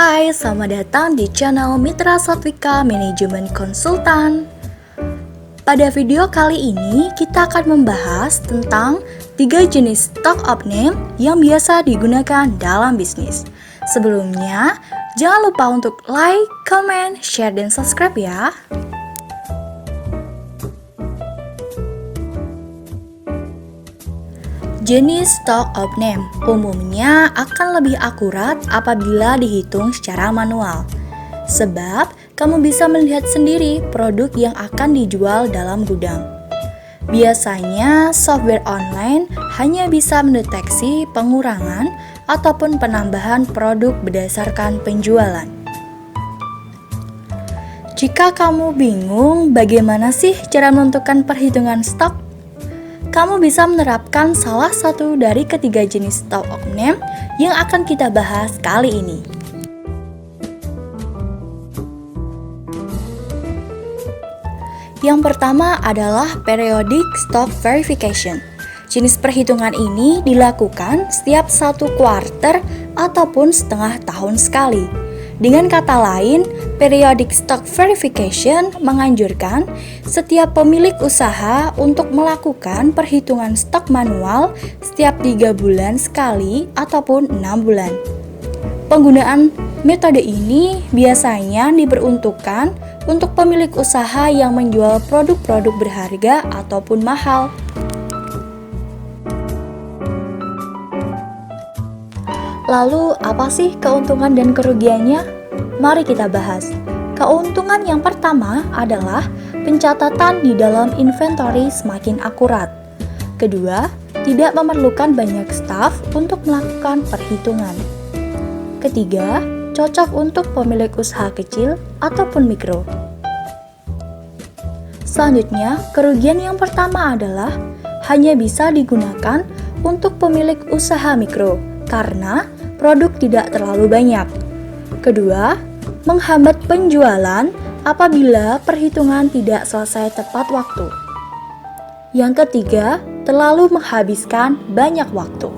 Hai, selamat datang di channel Mitra Satvika Manajemen Konsultan. Pada video kali ini, kita akan membahas tentang 3 jenis stock of name yang biasa digunakan dalam bisnis. Sebelumnya, jangan lupa untuk like, comment, share, dan subscribe ya. Jenis stock of name umumnya akan lebih akurat apabila dihitung secara manual. Sebab, kamu bisa melihat sendiri produk yang akan dijual dalam gudang. Biasanya, software online hanya bisa mendeteksi pengurangan ataupun penambahan produk berdasarkan penjualan. Jika kamu bingung bagaimana sih cara menentukan perhitungan stok, kamu bisa menerapkan salah satu dari ketiga jenis stock of name yang akan kita bahas kali ini. Yang pertama adalah periodic stock verification. Jenis perhitungan ini dilakukan setiap 1 kuarter ataupun setengah tahun sekali. Dengan kata lain, periodic stock verification menganjurkan setiap pemilik usaha untuk melakukan perhitungan stok manual setiap 3 bulan sekali ataupun 6 bulan. Penggunaan metode ini biasanya diperuntukkan untuk pemilik usaha yang menjual produk-produk berharga ataupun mahal. Lalu, apa sih keuntungan dan kerugiannya? Mari kita bahas. Keuntungan yang pertama adalah pencatatan di dalam inventory semakin akurat. Kedua, tidak memerlukan banyak staf untuk melakukan perhitungan. Ketiga, cocok untuk pemilik usaha kecil ataupun mikro. Selanjutnya, kerugian yang pertama adalah hanya bisa digunakan untuk pemilik usaha mikro karena produk tidak terlalu banyak. Kedua, menghambat penjualan apabila perhitungan tidak selesai tepat waktu. Yang ketiga, terlalu menghabiskan banyak waktu.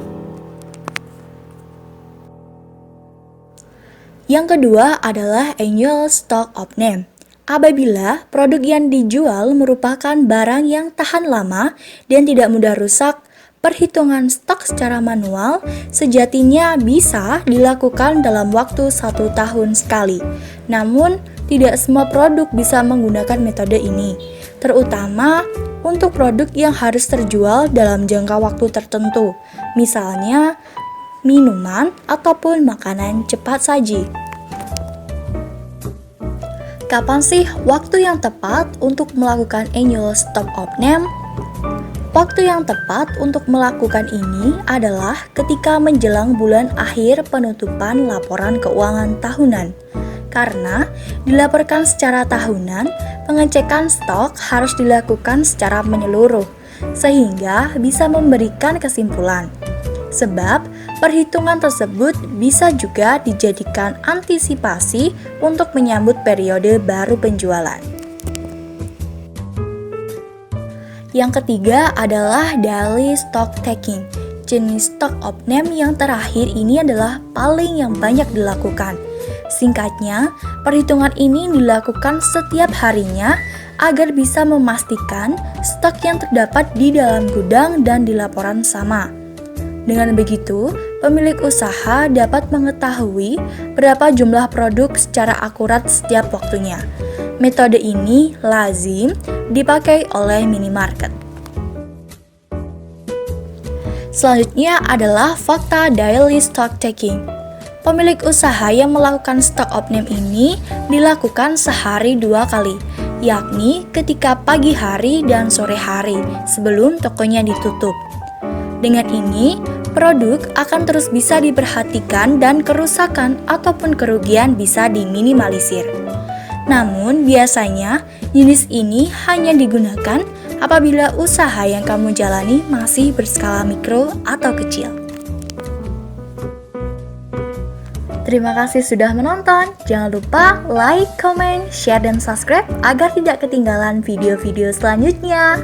Yang kedua adalah annual stock of name. Apabila produk yang dijual merupakan barang yang tahan lama dan tidak mudah rusak, perhitungan stok secara manual sejatinya bisa dilakukan dalam waktu 1 tahun sekali. Namun, tidak semua produk bisa menggunakan metode ini, terutama untuk produk yang harus terjual dalam jangka waktu tertentu, misalnya minuman ataupun makanan cepat saji. Kapan sih waktu yang tepat untuk melakukan annual stock of name? Waktu yang tepat untuk melakukan ini adalah ketika menjelang bulan akhir penutupan laporan keuangan tahunan. Karena dilaporkan secara tahunan, pengecekan stok harus dilakukan secara menyeluruh, sehingga bisa memberikan kesimpulan. Sebab, perhitungan tersebut bisa juga dijadikan antisipasi untuk menyambut periode baru penjualan. Yang ketiga adalah daily stock taking. Jenis stock of name yang terakhir ini adalah paling yang banyak dilakukan. Singkatnya, perhitungan ini dilakukan setiap harinya agar bisa memastikan stok yang terdapat di dalam gudang dan di laporan sama. Dengan begitu, pemilik usaha dapat mengetahui berapa jumlah produk secara akurat setiap waktunya. Metode ini lazim dipakai oleh minimarket. Selanjutnya adalah fakta daily stock taking. Pemilik usaha yang melakukan stock of name ini dilakukan sehari 2 kali, yakni ketika pagi hari dan sore hari sebelum tokonya ditutup. Dengan ini, produk akan terus bisa diperhatikan dan kerusakan ataupun kerugian bisa diminimalisir. Namun, biasanya jenis ini hanya digunakan apabila usaha yang kamu jalani masih berskala mikro atau kecil. Terima kasih sudah menonton. Jangan lupa like, comment, share, dan subscribe agar tidak ketinggalan video-video selanjutnya.